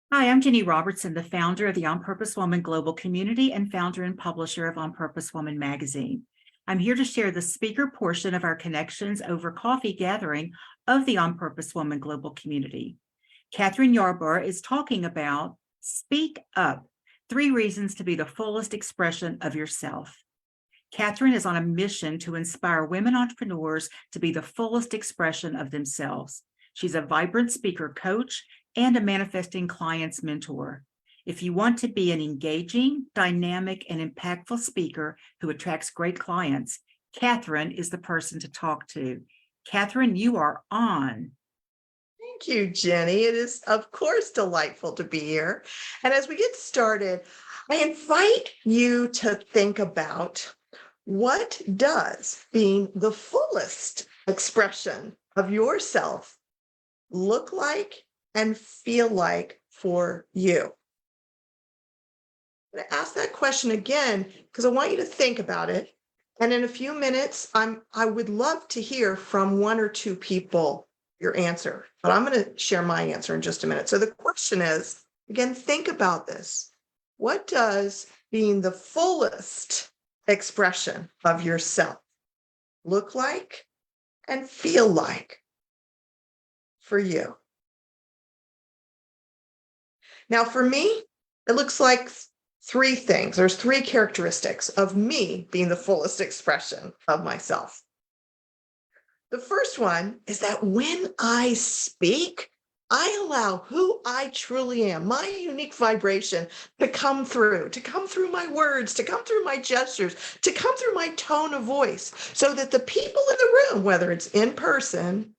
Hi, I'm Jenny Robertson, the founder of the On Purpose Woman Global Community and founder and publisher of On Purpose Woman magazine. I'm here to share the speaker portion of our Connections Over Coffee gathering of the On Purpose Woman Global Community. Kathryn Yarborough is talking about Speak Up, 3 reasons to be the fullest expression of yourself. Kathryn is on a mission to inspire women entrepreneurs to be the fullest expression of themselves. She's a vibrant speaker coach and a manifesting clients mentor. If you want to be an engaging, dynamic, and impactful speaker who attracts great clients, Kathryn is the person to talk to. Kathryn, you are on. Thank you, Jenny. It is, of course, delightful to be here. And as we get started, I invite you to think about what does being the fullest expression of yourself look like and feel like for you. I'm going to ask that question again because I want you to think about it. And in a few minutes, I would love to hear from 1 or 2 people your answer, but I'm going to share my answer in just a minute. So the question is, again, think about this. What does being the fullest expression of yourself look like and feel like for you? Now, for me, it looks like 3 things. There's 3 characteristics of me being the fullest expression of myself. The first one is that when I speak, I allow who I truly am, my unique vibration, to come through my words, to come through my gestures, to come through my tone of voice, so that the people in the room, whether it's in person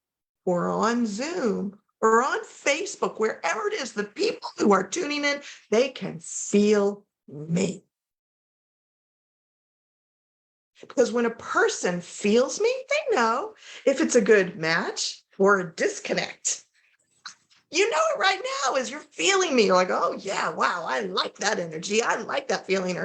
or on Zoom or on Facebook, wherever it is, the people who are tuning in, they can feel me. Because when a person feels me, they know if it's a good match or a disconnect. You know it right now as you're feeling me. You're like, oh, yeah, wow, I like that energy. I like that feeling.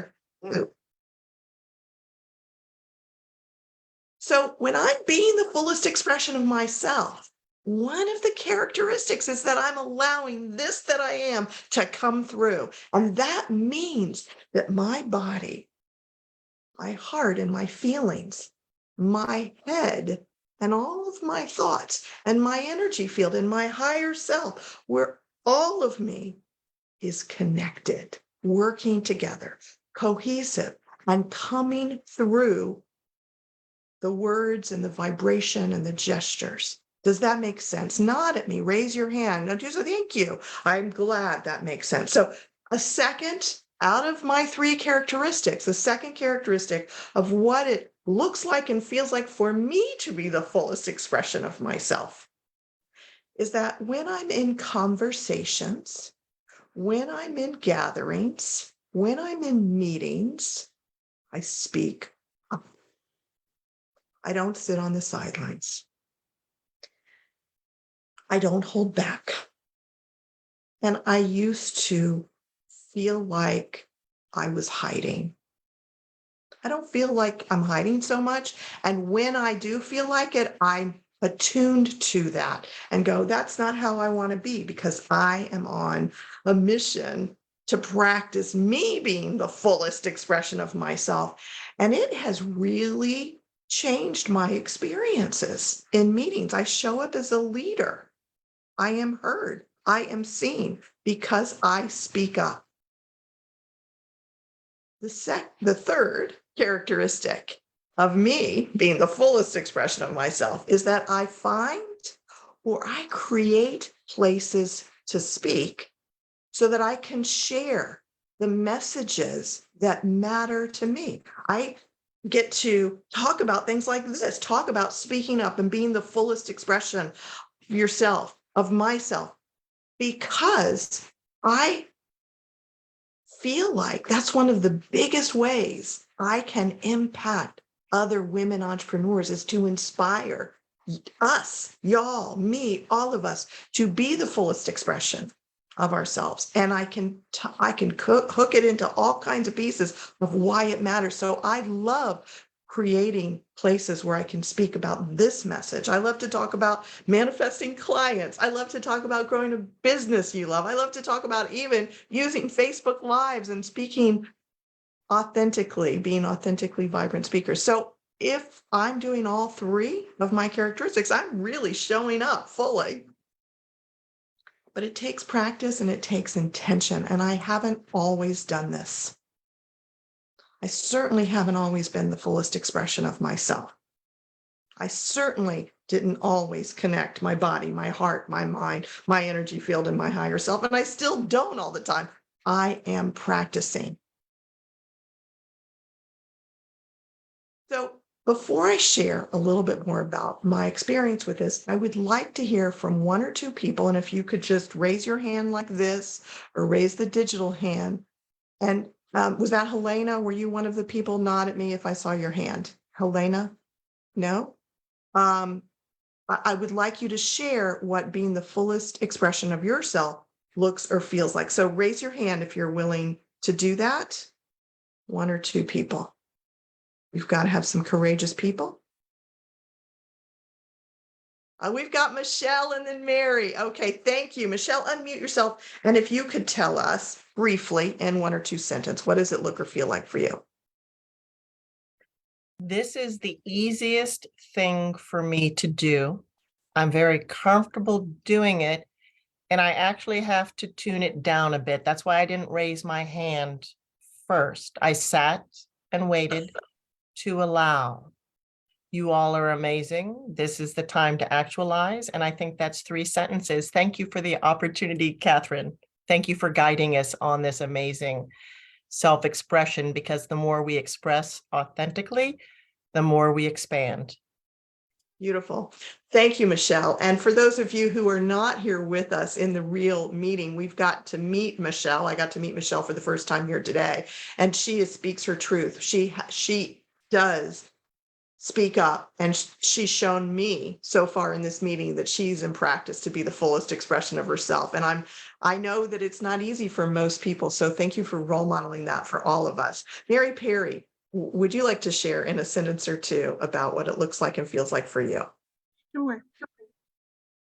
So when I'm being the fullest expression of myself, one of the characteristics is that I'm allowing this that I am to come through. And that means that my body, my heart and my feelings, my head and all of my thoughts and my energy field and my higher self, where all of me is connected, working together, cohesive, and coming through the words and the vibration and the gestures. Does that make sense? Nod at me, raise your hand. Now, just thank you. I'm glad that makes sense. So a second out of my 3 characteristics, the second characteristic of what it looks like and feels like for me to be the fullest expression of myself is that when I'm in conversations, when I'm in gatherings, when I'm in meetings, I speak up. I don't sit on the sidelines. I don't hold back. And I used to feel like I was hiding. I don't feel like I'm hiding so much. And when I do feel like it, I'm attuned to that and go, that's not how I want to be, because I am on a mission to practice me being the fullest expression of myself. And it has really changed my experiences in meetings. I show up as a leader. I am heard. I am seen because I speak up. The third characteristic of me being the fullest expression of myself is that I find or I create places to speak so that I can share the messages that matter to me. I get to talk about things like this, talk about speaking up and being the fullest expression of yourself, of myself, because I feel like that's one of the biggest ways I can impact other women entrepreneurs, is to inspire us, y'all, me, all of us, to be the fullest expression of ourselves. And I can hook it into all kinds of pieces of why it matters. So I love creating places where I can speak about this message. I love to talk about manifesting clients. I love to talk about growing a business you love. I love to talk about even using Facebook Lives and speaking authentically, being authentically vibrant speakers. So if I'm doing all three of my characteristics, I'm really showing up fully. But it takes practice and it takes intention. And I haven't always done this. I certainly haven't always been the fullest expression of myself. I certainly didn't always connect my body, my heart, my mind, my energy field, and my higher self. And I still don't all the time. I am practicing. So before I share a little bit more about my experience with this, I would like to hear from one or two people. And if you could just raise your hand like this or raise the digital hand. And was that Helena? Were you one of the people? Nod at me if I saw your hand. Helena? No? I would like you to share what being the fullest expression of yourself looks or feels like. So raise your hand if you're willing to do that. One or two people. We've got to have some courageous people. We've got Michelle and then Mary. Okay, thank you. Michelle, unmute yourself. And if you could tell us briefly in one or two sentences, what does it look or feel like for you? This is the easiest thing for me to do. I'm very comfortable doing it, and I actually have to tune it down a bit. That's why I didn't raise my hand first. I sat and waited to allow. You all are amazing. This is the time to actualize. And I think that's 3 sentences. Thank you for the opportunity, Kathryn. Thank you for guiding us on this amazing self-expression, because the more we express authentically, the more we expand. Beautiful. Thank you, Michelle. And for those of you who are not here with us in the real meeting, we've got to meet Michelle. I got to meet Michelle for the first time here today, and she speaks her truth. She does speak up, and she's shown me so far in this meeting that she's in practice to be the fullest expression of herself. And I know that it's not easy for most people. So thank you for role modeling that for all of us. Mary Perry, would you like to share in a sentence or two about what it looks like and feels like for you? Sure.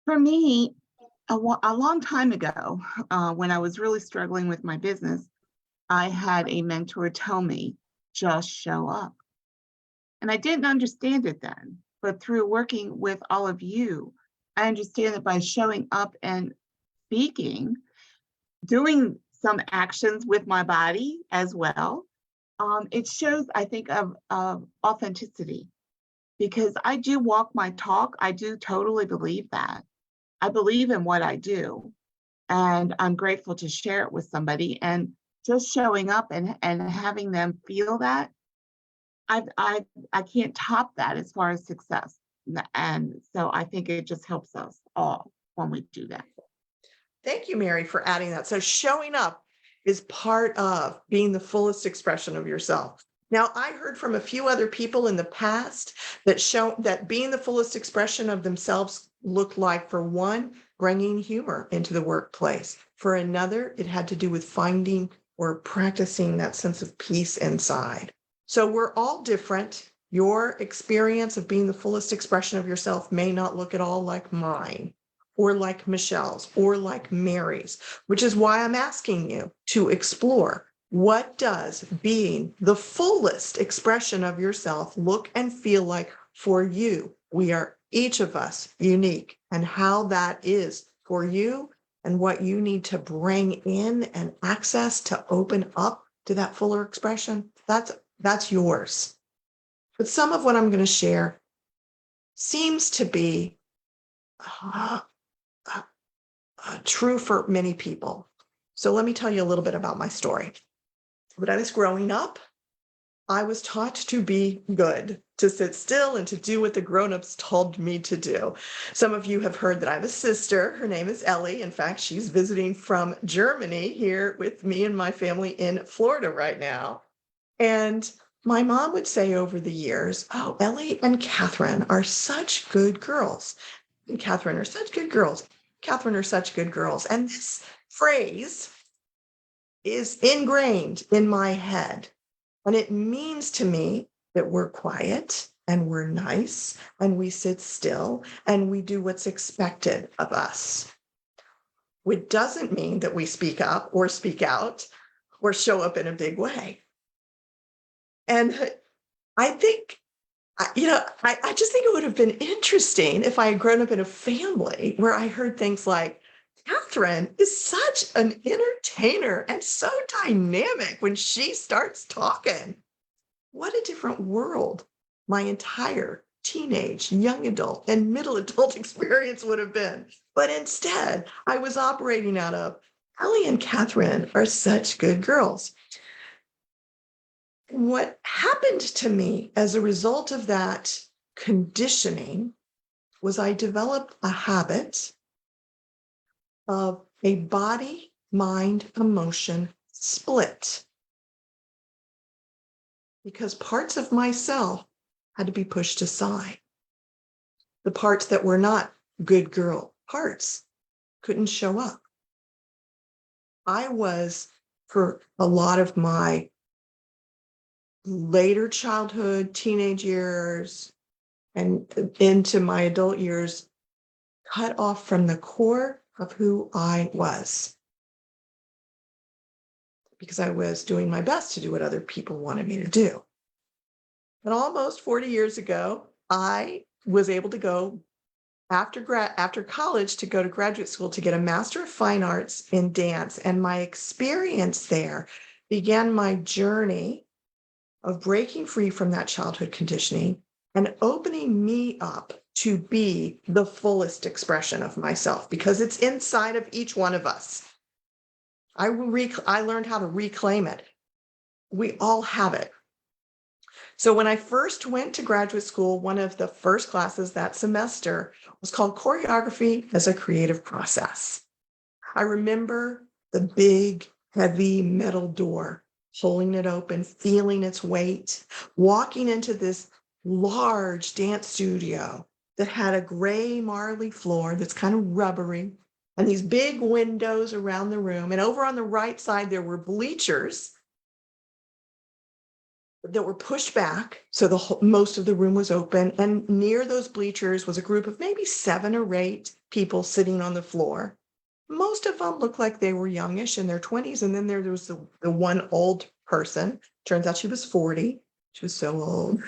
For me, a long time ago, when I was really struggling with my business, I had a mentor tell me, just show up. And I didn't understand it then, but through working with all of you, I understand that by showing up and speaking, doing some actions with my body as well, it shows, I think, of authenticity, because I do walk my talk. I do totally believe that. I believe in what I do, and I'm grateful to share it with somebody. And just showing up and having them feel that, I can't top that as far as success. And so I think it just helps us all when we do that. Thank you, Mary, for adding that. So showing up is part of being the fullest expression of yourself. Now, I heard from a few other people in the past that being the fullest expression of themselves looked like, for one, bringing humor into the workplace. For another, it had to do with finding or practicing that sense of peace inside. So we're all different. Your experience of being the fullest expression of yourself may not look at all like mine, or like Michelle's, or like Mary's, which is why I'm asking you to explore, what does being the fullest expression of yourself look and feel like for you? We are each of us unique, and how that is for you and what you need to bring in and access to open up to that fuller expression, that's yours. But some of what I'm going to share seems to be true for many people. So let me tell you a little bit about my story. When I was growing up, I was taught to be good, to sit still and to do what the grown-ups told me to do. Some of you have heard that I have a sister. Her name is Ellie. In fact, she's visiting from Germany here with me and my family in Florida right now. And my mom would say over the years, oh, Ellie and Kathryn are such good girls. And Kathryn are such good girls. Kathryn are such good girls. And this phrase is ingrained in my head. And it means to me that we're quiet and we're nice and we sit still and we do what's expected of us. Which doesn't mean that we speak up or speak out or show up in a big way. And I think, I just think it would have been interesting if I had grown up in a family where I heard things like, Kathryn is such an entertainer and so dynamic when she starts talking. What a different world my entire teenage, young adult, and middle adult experience would have been. But instead, I was operating out of Ellie and Kathryn are such good girls. What happened to me as a result of that conditioning was I developed a habit of a body, mind, emotion split. Because parts of myself had to be pushed aside. The parts that were not good girl parts couldn't show up. I was, for a lot of my later childhood, teenage years, and into my adult years, cut off from the core of who I was. Because I was doing my best to do what other people wanted me to do. And almost 40 years ago, I was able to go after college to go to graduate school to get a Master of Fine Arts in dance. And my experience there began my journey of breaking free from that childhood conditioning and opening me up to be the fullest expression of myself, because it's inside of each one of us. I learned how to reclaim it. We all have it. So when I first went to graduate school, one of the first classes that semester was called Choreography as a Creative Process. I remember the big, heavy metal door, holding it open, feeling its weight, walking into this large dance studio that had a gray marley floor that's kind of rubbery, and these big windows around the room. And over on the right side, there were bleachers that were pushed back, so most of the room was open, and near those bleachers was a group of maybe 7 or 8 people sitting on the floor. Most of them looked like they were youngish in their 20s, and then there was the one old person. Turns out she was 40. She was so old.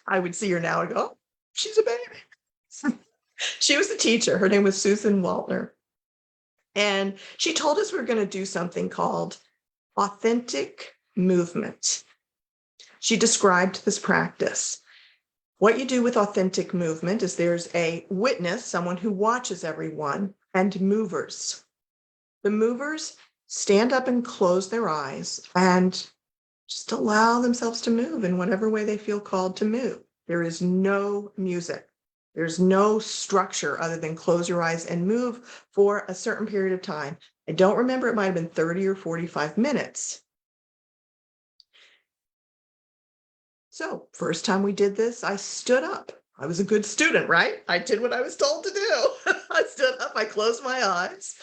I would see her now and go, oh, she's a baby. She was the teacher. Her name was Susan Waltner. And she told us we were going to do something called authentic movement. She described this practice. What you do with authentic movement is there's a witness, someone who watches everyone, and movers. The movers stand up and close their eyes and just allow themselves to move in whatever way they feel called to move. There is no music. There's no structure other than close your eyes and move for a certain period of time. I don't remember, it might have been 30 or 45 minutes. So first time we did this, I stood up. I was a good student, right? I did what I was told to do. I stood up, I closed my eyes,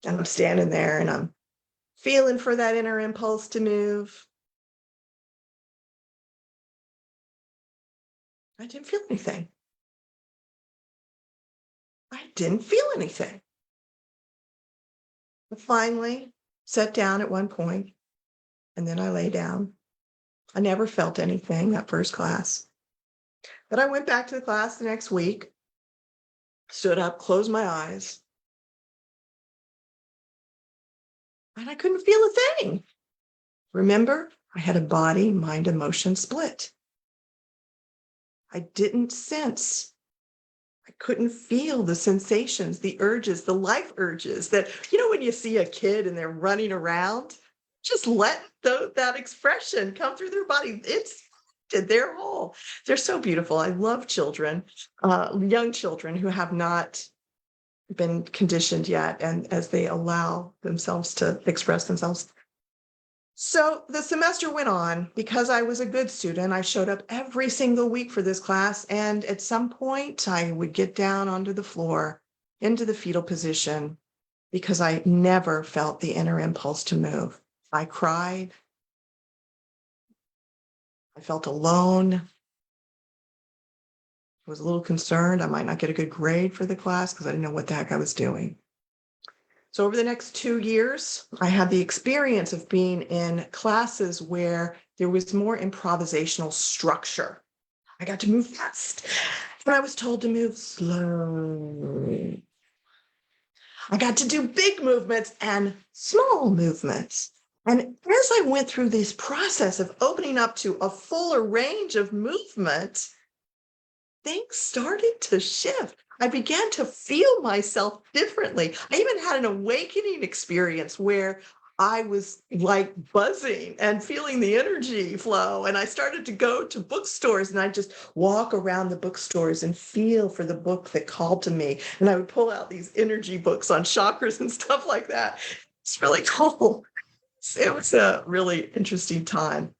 and I'm standing there and I'm feeling for that inner impulse to move. I didn't feel anything. I didn't feel anything. I finally sat down at one point, and then I lay down. I never felt anything that first class. But I went back to the class the next week, stood up, closed my eyes, and I couldn't feel a thing. Remember, I had a body, mind, emotion split. I didn't sense. I couldn't feel the sensations, the urges, the life urges that, when you see a kid and they're running around, just let that expression come through their body. They're whole. They're so beautiful. I love children, young children who have not been conditioned yet, and as they allow themselves to express themselves. So the semester went on. Because I was a good student, I showed up every single week for this class. And at some point I would get down onto the floor into the fetal position because I never felt the inner impulse to move. I cried. I felt alone. I was a little concerned I might not get a good grade for the class because I didn't know what the heck I was doing. So over the next 2 years, I had the experience of being in classes where there was more improvisational structure. I got to move fast, and I was told to move slow. I got to do big movements and small movements. And as I went through this process of opening up to a fuller range of movement, things started to shift. I began to feel myself differently. I even had an awakening experience where I was like buzzing and feeling the energy flow. And I started to go to bookstores and I just walk around the bookstores and feel for the book that called to me. And I would pull out these energy books on chakras and stuff like that. It's really cool. It was a really interesting time.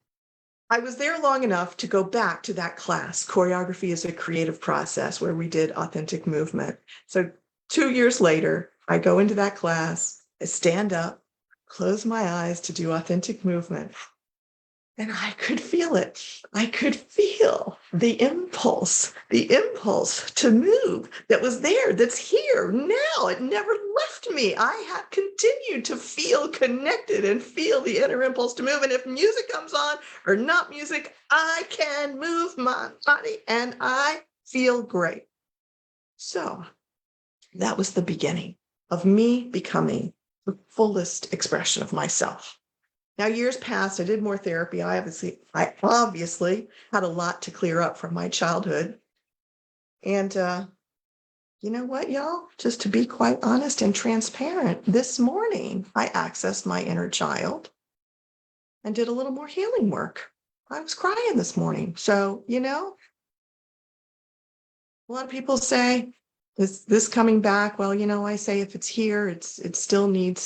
I was there long enough to go back to that class. Choreography is a creative process where we did authentic movement. So 2 years later, I go into that class, I stand up, close my eyes to do authentic movement. And I could feel it. I could feel the impulse to move that was there, that's here now. It never left me. I have continued to feel connected and feel the inner impulse to move. And if music comes on or not music, I can move my body and I feel great. So that was the beginning of me becoming the fullest expression of myself. Now, years passed, I did more therapy. I obviously had a lot to clear up from my childhood. And you know what, y'all? Just to be quite honest and transparent, this morning I accessed my inner child and did a little more healing work. I was crying this morning. So, a lot of people say, is this coming back? Well, I say if it's here, we still need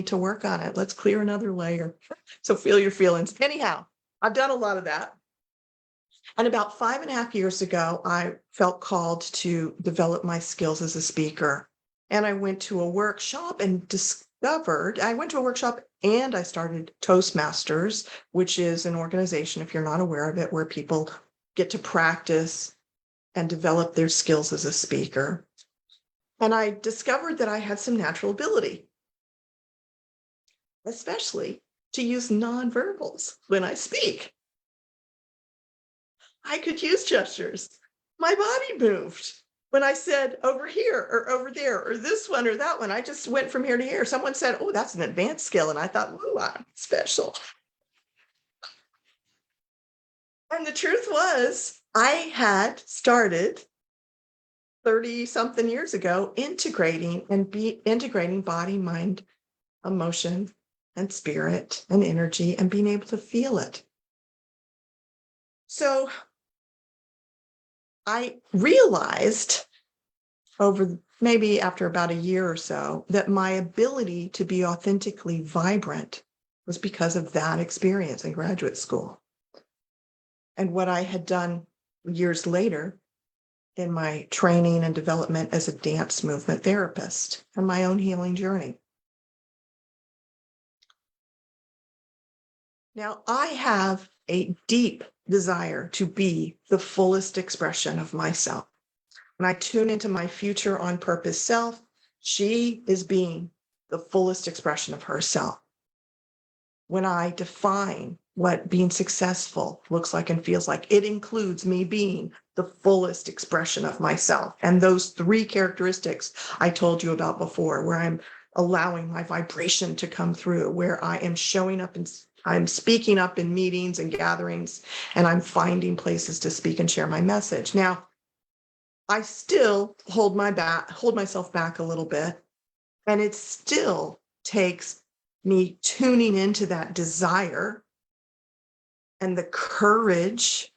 to work on it. Let's clear another layer. So feel your feelings. Anyhow, I've done a lot of that. And about 5.5 years ago, I felt called to develop my skills as a speaker. And I went to a workshop and I started Toastmasters, which is an organization, if you're not aware of it, where people get to practice and develop their skills as a speaker. And I discovered that I had some natural ability, especially to use nonverbals when I speak. I could use gestures. My body moved when I said over here or over there or this one or that one. I just went from here to here. Someone said, oh, that's an advanced skill. And I thought, ooh, I'm special. And the truth was, I had started 30 something years ago integrating body, mind, emotion, and spirit and energy and being able to feel it. So I realized maybe after about a year or so that my ability to be authentically vibrant was because of that experience in graduate school. And what I had done years later in my training and development as a dance movement therapist and my own healing journey. Now, I have a deep desire to be the fullest expression of myself. When I tune into my future on purpose self, she is being the fullest expression of herself. When I define what being successful looks like and feels like, it includes me being the fullest expression of myself. And those 3 characteristics I told you about before, where I'm allowing my vibration to come through, where I am showing up and I'm speaking up in meetings and gatherings, and I'm finding places to speak and share my message. Now, I still hold myself back a little bit, and it still takes me tuning into that desire and the courage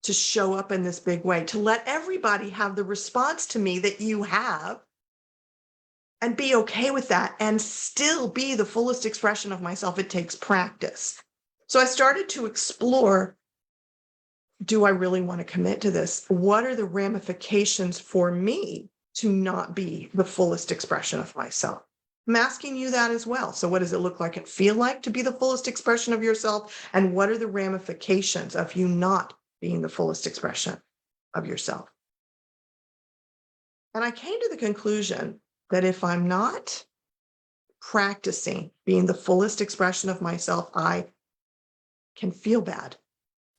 to show up in this big way, to let everybody have the response to me that you have, and be okay with that and still be the fullest expression of myself. It takes practice. So I started to explore, do I really want to commit to this? What are the ramifications for me to not be the fullest expression of myself? I'm asking you that as well. So what does it look like and feel like to be the fullest expression of yourself? And what are the ramifications of you not being the fullest expression of yourself? And I came to the conclusion that if I'm not practicing being the fullest expression of myself, I can feel bad.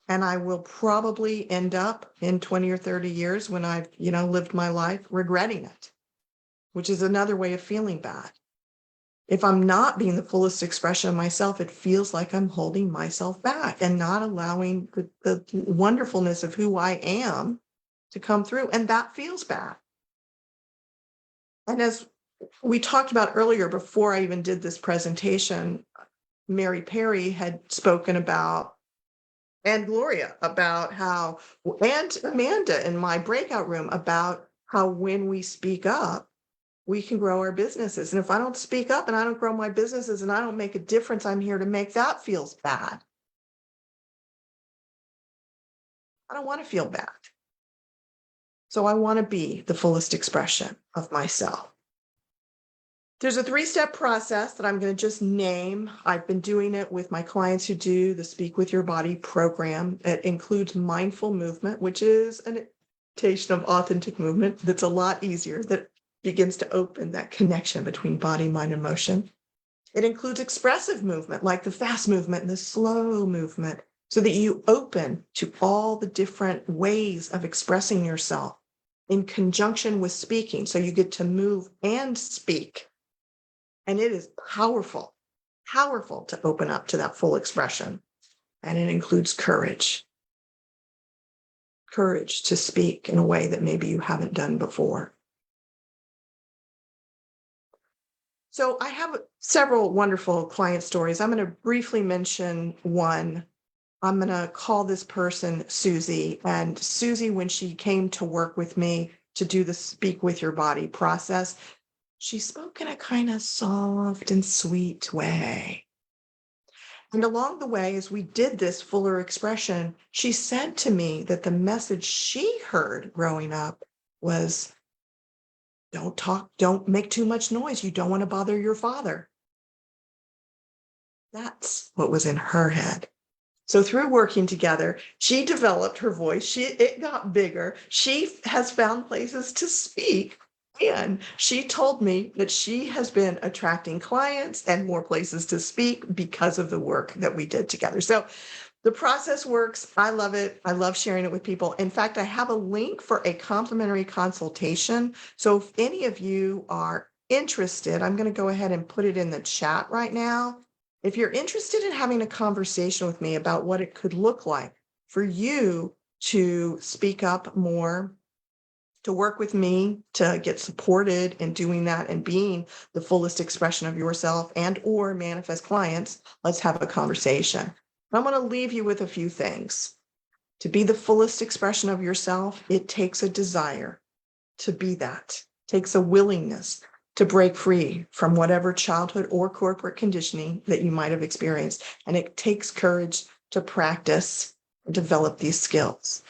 And I will probably end up in 20 or 30 years when I've, lived my life regretting it, which is another way of feeling bad. If I'm not being the fullest expression of myself, it feels like I'm holding myself back and not allowing the wonderfulness of who I am to come through. And that feels bad. And as we talked about earlier, before I even did this presentation, Mary Perry had spoken about, and Gloria, about how, and Amanda in my breakout room, about how when we speak up, we can grow our businesses. And if I don't speak up and I don't grow my businesses and I don't make a difference I'm here to make, that feels bad. I don't want to feel bad. So I want to be the fullest expression of myself. There's a 3-step process that I'm going to just name. I've been doing it with my clients who do the Speak with Your Body program. It includes mindful movement, which is an imitation of authentic movement that's a lot easier, that begins to open that connection between body, mind, and emotion. It includes expressive movement, like the fast movement and the slow movement, so that you open to all the different ways of expressing yourself in conjunction with speaking. So you get to move and speak. And it is powerful, powerful to open up to that full expression. And it includes courage. Courage to speak in a way that maybe you haven't done before. So I have several wonderful client stories. I'm going to briefly mention one. I'm going to call this person Susie. And Susie, when she came to work with me to do the Speak with Your Body process, she spoke in a kind of soft and sweet way. And along the way, as we did this fuller expression, she said to me that the message she heard growing up was, don't talk, don't make too much noise. You don't want to bother your father. That's what was in her head. So through working together, she developed her voice. It got bigger. She has found places to speak. And she told me that she has been attracting clients and more places to speak because of the work that we did together. So the process works. I love it. I love sharing it with people. In fact, I have a link for a complimentary consultation. So if any of you are interested, I'm going to go ahead and put it in the chat right now. If you're interested in having a conversation with me about what it could look like for you to speak up more, to work with me, to get supported in doing that and being the fullest expression of yourself and or manifest clients, let's have a conversation. I'm going to leave you with a few things. To be the fullest expression of yourself, it takes a desire to be that. It takes a willingness to break free from whatever childhood or corporate conditioning that you might have experienced. And it takes courage to practice and develop these skills.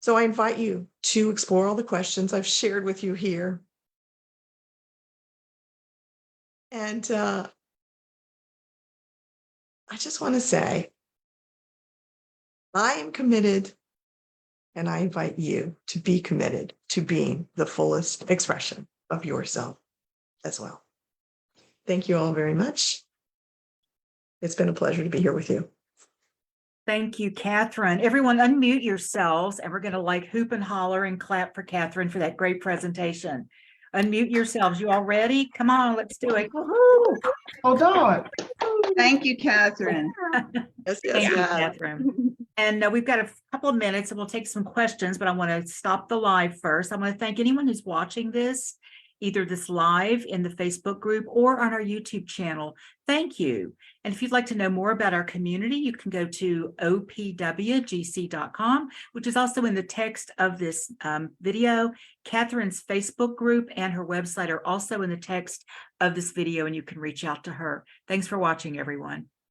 So I invite you to explore all the questions I've shared with you here. And I just want to say, I am committed, and I invite you to be committed to being the fullest expression of yourself as well. Thank you all very much. It's been a pleasure to be here with you. Thank you, Kathryn. Everyone unmute yourselves, and we're going to hoop and holler and clap for Kathryn for that great presentation. Unmute yourselves. You all ready? Come on, let's do it. Woohoo! Hold on. Thank you, Kathryn. Yes, Thank you, yes. Kathryn. And we've got a couple of minutes and we'll take some questions, but I want to stop the live first. I want to thank anyone who's watching this, either this live in the Facebook group or on our YouTube channel. Thank you. And if you'd like to know more about our community, you can go to opwgc.com, which is also in the text of this video. Kathryn's Facebook group and her website are also in the text of this video, and you can reach out to her. Thanks for watching, everyone.